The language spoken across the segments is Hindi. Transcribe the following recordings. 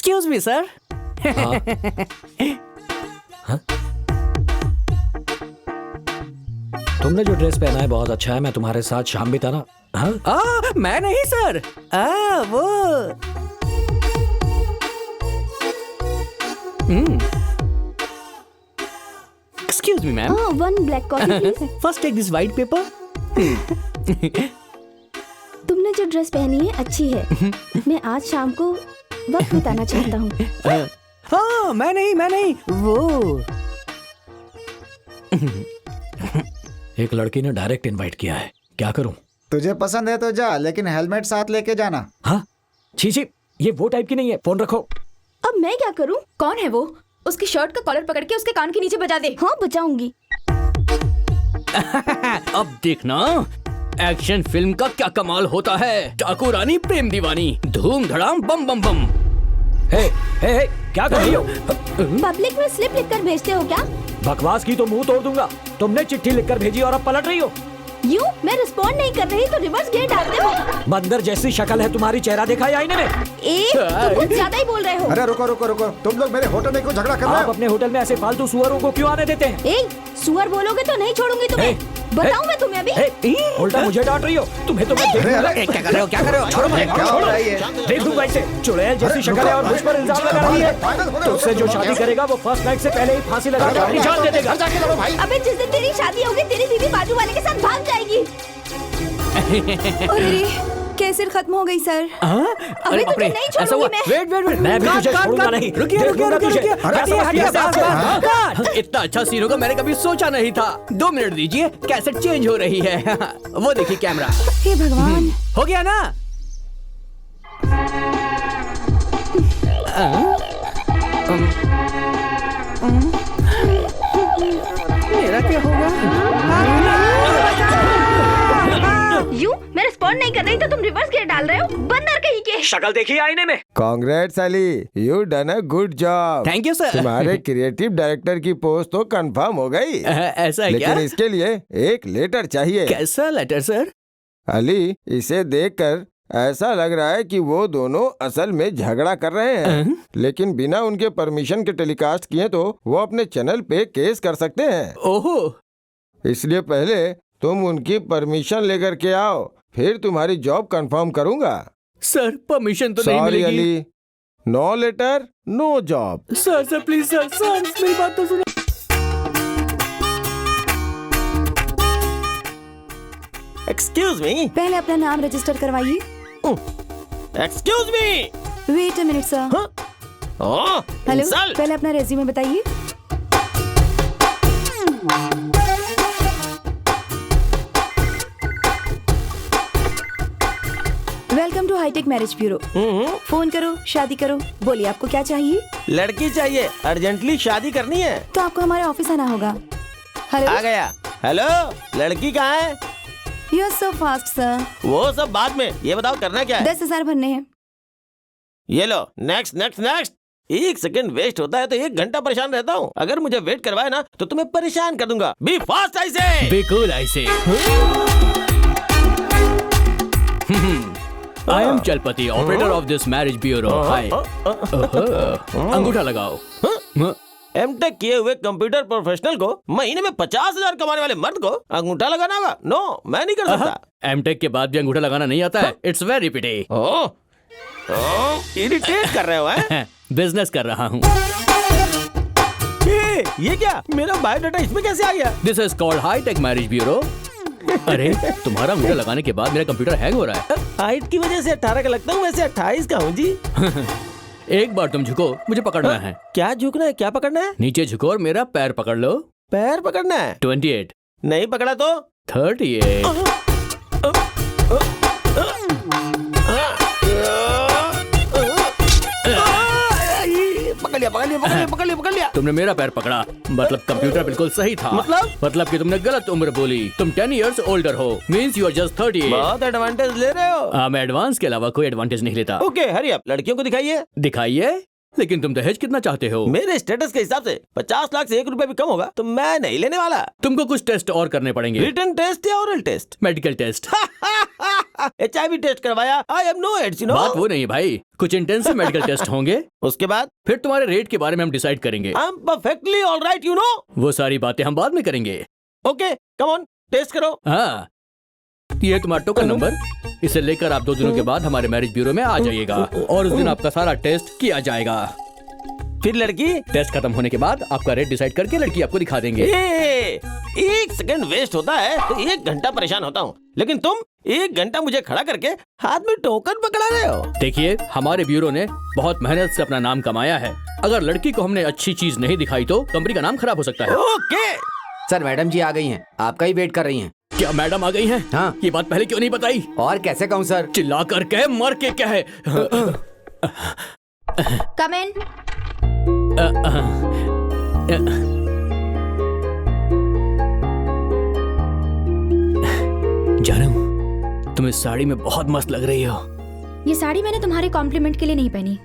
Excuse me sir. तुमने जो ड्रेस पहना है बहुत अच्छा है, मैं तुम्हारे साथ शाम बिताना। हाँ? मैं नहीं सर, वो excuse me ma'am. One black coffee please. First take this white paper. तुमने जो ड्रेस पहनी है अच्छी है। मैं आज शाम को वक्त बिताना चाहता हूँ। हाँ मैं नहीं वो एक लड़की ने डायरेक्ट इनवाइट किया है, क्या करूं? तुझे पसंद है तो जा, लेकिन हेलमेट साथ लेके जाना। हाँ छी, ये वो टाइप की नहीं है, फोन रखो। अब मैं क्या करूँ? कौन है वो? उसकी शर्ट का कॉलर पकड़ के उसके कान के नीचे बजा दे। हाँ बचाऊंगी। अब देखना एक्शन फिल्म का क्या कमाल होता है। डाकू रानी प्रेम दीवानी, धूम धड़ाम बम बम बम। हे, क्या कर रही हो? पब्लिक में स्लिप लिखकर भेजते हो क्या? बकवास की तो मुंह तोड़ दूंगा। तुमने चिट्ठी लिखकर भेजी और अब पलट रही हो। यूँ मैं रिस्पॉन्ड नहीं कर रही तो रिवर्स गियर डालते हो। बंदर जैसी शक्ल है तुम्हारी, चेहरा देखा है आईने में? तुम कुछ ज्यादा ही बोल रहे हो। अरे रुको, तुम लोग मेरे होटल में क्यों झगड़ा कर रहे आप हो? अपने होटल में ऐसे फालतू सुअरों को क्यों आने देते हैं? सुअर बोलोगे तो नहीं छोड़ूंगी तुम्हें। बताऊं मैं तुम्हें अभी? उल्टा मुझे डांट रही हो। तुम्हें तो मैं क्या कर रहे हो? छोड़ो मुझे। क्या हो रहा है ये? देख दूंगा इसे। चुड़ैल जैसी शक्ल है और मुझ पर इल्जाम लगा रही है। तुझसे जो शादी करेगा वो फर्स्ट नाइट से पहले ही फांसी लगा के अपनी जान दे देगा। अबे जिस दिन तेरी शादी होगी तेरी बीवी बाजू वाले के साथ भाग जाएगी। अरे कैसेट खत्म हो गई सर। अभी तुझे नहीं छोड़ूंगी मैं। वेट मैं भी तुझे छोड़ूंगा नहीं। रुकिए। इतना अच्छा सीन होगा मैंने कभी सोचा नहीं था। 2 मिनट दीजिए, कैसेट चेंज हो रही है। वो देखिए कैमरा। हे भगवान। हो गया ना? मेरा क्या होगा? यूँ मैं रिस्पॉन्ड नहीं कर रही तो तुम रिवर्स गियर डाल रहे हो। बंदर कहीं के। शक्ल देखी आईने में? Congrats Ali, you done a good job. Thank you sir. तुम्हारे क्रिएटिव डायरेक्टर की पोस्ट तो कंफर्म हो गई। ऐसा है क्या? लेकिन इसके लिए एक लेटर चाहिए। कैसा लेटर सर? अली, इसे देखकर ऐसा लग रहा है कि वो दोनों असल में झगड़ा कर रहे हैं, लेकिन बिना उनके परमिशन के टेलीकास्ट किए तो वो अपने चैनल पे केस कर सकते हैं। ओहो। इसलिए पहले तुम उनकी परमिशन लेकर के आओ, फिर तुम्हारी जॉब कंफर्म करूंगा। सर परमिशन तो नहीं सॉरी मिलेगी। Ali, no letter no job. Sir please sir मेरी बात तो सुनो। Excuse me. पहले अपना नाम रजिस्टर करवाइए। Excuse me. Wait a minute sir. Hello, पहले अपना रेज्यूमे बताइए। Welcome to high tech marriage bureau. Phone करो, शादी करो। बोलिए आपको क्या चाहिए? लड़की चाहिए, अर्जेंटली शादी करनी है। तो आपको हमारे ऑफिस आना होगा। हेलो। आ गया। हेलो, लड़की कहाँ है? You are so fast sir. वो सब बाद में, ये बताओ करना क्या है? 10,000 भरने हैं। ये लो, नेक्स्ट। 1 सेकंड वेस्ट होता है तो 1 घंटा परेशान रहता हूँ। अगर मुझे वेट करवाए ना तो तुम्हें परेशान कर दूंगा। बी फास्ट ऐसे। बिल्कुल ऐसे। I am Chalapati, operator of this marriage bureau. Hi. अंगूठा लगाओ। एमटेक किए हुए कंप्यूटर प्रोफेशनल को महीने में 50,000 कमाने वाले मर्द को अंगूठा लगाना होगा? नो, मैं नहीं कर सकता। एमटेक के बाद भी अंगूठा लगाना नहीं आता है? It's very pity. इरिटेट कर रहे हो हैं? बिजनेस कर रहा हूँ। ये क्या? मेरा बायोडाटा इसमें कैसे आ गया? This is called high tech marriage bureau. अरे तुम्हारा अंगूठा लगाने के बाद मेरा कंप्यूटर हैंग हो रहा है। हाइट की वजह से 18 का लगता हूँ, वैसे 28 का हूँ जी। एक बार तुम झुको, मुझे पकड़ना है। क्या झुकना है? क्या पकड़ना है? नीचे झुको और मेरा पैर पकड़ लो। पैर पकड़ना है? 28। नहीं पकड़ा तो 38। पकड़ लिया। तुमने मेरा पैर पकड़ा, मतलब कंप्यूटर बिल्कुल सही था। मतलब कि तुमने गलत उम्र बोली। तुम 10 years older हो, मींस यू आर जस्ट 30। बहुत एडवांटेज ले रहे हो। मैं एडवांस के अलावा कोई एडवांटेज नहीं लेता। Okay, hurry up. लड़कियों को दिखाइए। दिखाइए। लेकिन तुम दहेज कितना चाहते हो? मेरे स्टेटस के हिसाब से 50 लाख से 1 रुपया भी कम होगा तो मैं नहीं लेने वाला। तुमको कुछ टेस्ट और करने पड़ेंगे। रिटन टेस्ट या oral test? Medical test. HIV test करवाया, I have no AIDS, you know. बात वो नहीं है भाई, कुछ इंटेंसिव मेडिकल टेस्ट होंगे, उसके बाद फिर तुम्हारे रेट के बारे में हम डिसाइड करेंगे। I am perfectly alright, you know. वो सारी बातें हम बाद में करेंगे। ओके कम ऑन, टेस्ट करो। हाँ, ये तुम्हारा टोकन नंबर, इसे लेकर आप 2 दिनों के बाद हमारे मैरिज ब्यूरो में आ जाइएगा और उस दिन आपका सारा टेस्ट किया जाएगा। फिर लड़की? टेस्ट खत्म होने के बाद आपका रेट डिसाइड करके लड़की आपको दिखा देंगे। 1 सेकंड वेस्ट होता है तो 1 घंटा परेशान होता हूँ, लेकिन तुम 1 घंटा मुझे खड़ा करके हाथ में टोकन पकड़ा रहे हो। देखिए, हमारे ब्यूरो ने बहुत मेहनत से अपना नाम कमाया है। अगर लड़की को हमने अच्छी चीज नहीं दिखाई तो कंपनी का नाम खराब हो सकता है। ओके सर, मैडम जी आ गई हैं, आपका ही वेट कर रही हैं। क्या मैडम आ गई हैं? हाँ। ये बात पहले क्यों नहीं बताई? और कैसे कहूँ सर? चिल्ला कर कहे, मर के कहे। कम इन। जानू, तुम इस साड़ी में बहुत मस्त लग रही हो। ये साड़ी मैंने तुम्हारे कॉम्प्लीमेंट के लिए नहीं पहनी।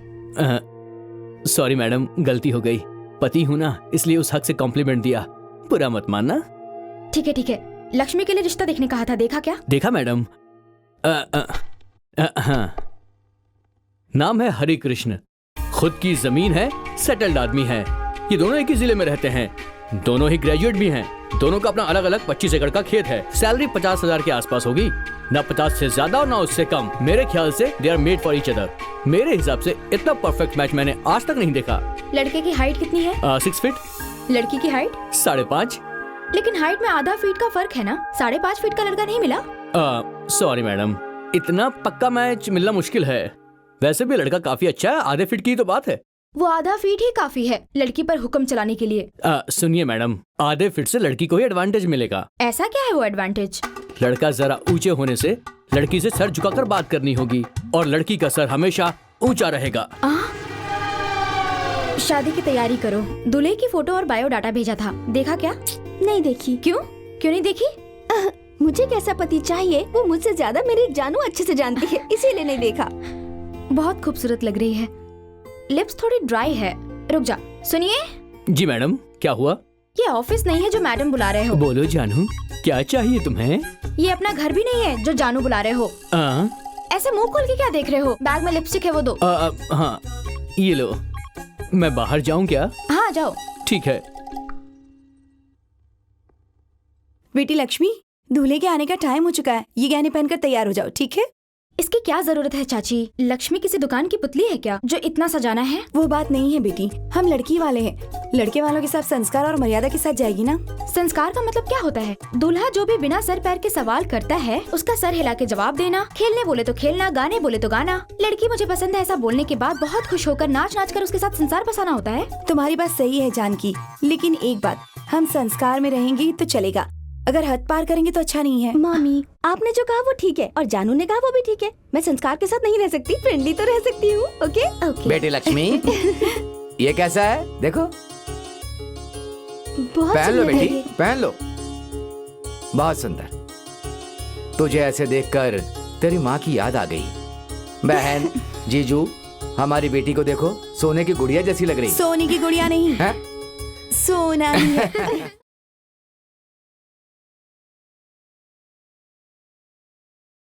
सॉरी मैडम, गलती हो गई। पति हूँ ना, इसलिए उस हक से कॉम्प्लीमेंट दिया, बुरा मत मानना। ठीक है ठीक है। लक्ष्मी के लिए रिश्ता देखने कहा था, देखा क्या? देखा मैडम। हाँ, नाम है हरि कृष्ण, खुद की जमीन है, सेटल्ड आदमी है। ये दोनों एक ही जिले में रहते हैं, दोनों ही ग्रेजुएट भी हैं, दोनों का अपना अलग अलग 25 एकड़ का खेत है। सैलरी 50,000 के आसपास होगी, ना 50 से ज्यादा और ना उससे कम। मेरे ख्याल से they are made for each other. मेरे हिसाब से इतना परफेक्ट मैच मैंने आज तक नहीं देखा। लड़के की हाइट कितनी है? 6 फीट। लड़की की हाइट? 5.5। लेकिन हाइट में आधा फीट का फर्क है ना। 5.5 फीट का लड़का नहीं मिला? सॉरी मैडम, इतना पक्का मैच मिलना मुश्किल है। वैसे भी लड़का काफी अच्छा है, आधे फीट की तो बात है। वो आधा फीट ही काफी है लड़की पर हुक्म चलाने के लिए। सुनिए मैडम, आधे फीट से लड़की को ही एडवांटेज मिलेगा। ऐसा क्या है वो एडवांटेज? लड़का जरा ऊंचे होने से लड़की से सर झुकाकर बात करनी होगी और लड़की का सर हमेशा ऊंचा रहेगा। शादी की तैयारी करो। दूल्हे की फोटो और बायोडाटा भेजा था, देखा क्या? नहीं देखी। क्यों नहीं देखी? मुझे कैसा पति चाहिए वो मुझसे ज्यादा मेरी जानू अच्छे से जानती है, इसीलिए नहीं देखा। बहुत खूबसूरत लग रही है, लिप्स थोड़ी ड्राई है। रुक जा, सुनिए। जी मैडम, क्या हुआ? ये ऑफिस नहीं है जो मैडम बुला रहे हो। बोलो जानू, क्या चाहिए तुम्हें? ये अपना घर भी नहीं है जो जानू बुला रहे हो। ऐसे मुंह खोल के क्या देख रहे हो? बैग में लिपस्टिक है, वो दो। हाँ, ये लो। मैं बाहर जाऊँ क्या? हाँ जाओ। ठीक है। बेटी लक्ष्मी, दूल्हे के आने का टाइम हो चुका है, ये गहने पहनकर तैयार हो जाओ, ठीक है? इसकी क्या जरूरत है चाची? लक्ष्मी किसी दुकान की पुतली है क्या जो इतना सजाना है? वो बात नहीं है बेटी, हम लड़की वाले हैं। लड़के वालों के साथ संस्कार और मर्यादा के साथ जाएगी ना। संस्कार का मतलब क्या होता है? दूल्हा जो भी बिना सर पैर के सवाल करता है उसका सर हिला के जवाब देना, खेलने बोले तो खेलना, गाने बोले तो गाना। लड़की मुझे पसंद है ऐसा बोलने के बाद बहुत खुश होकर नाच नाच कर उसके साथ संसार बसाना होता है। तुम्हारी बात सही है जानकी, लेकिन एक बात, हम संस्कार में रहेंगी तो चलेगा, अगर हद पार करेंगे तो अच्छा नहीं है। मामी, आपने जो कहा वो ठीक है और जानू ने कहा वो भी ठीक है। मैं संस्कार के साथ नहीं रह सकती, फ्रेंडली तो रह सकती हूँ। Okay okay. बेटी लक्ष्मी, ये कैसा है देखो? पहन लो बेटी, पहन लो। बहुत सुंदर। तुझे ऐसे देखकर तेरी माँ की याद आ गई। बहन, जीजू, हमारी बेटी को देखो, सोने की गुड़िया जैसी लग रही। सोने की गुड़िया नहीं है, सोना ही है।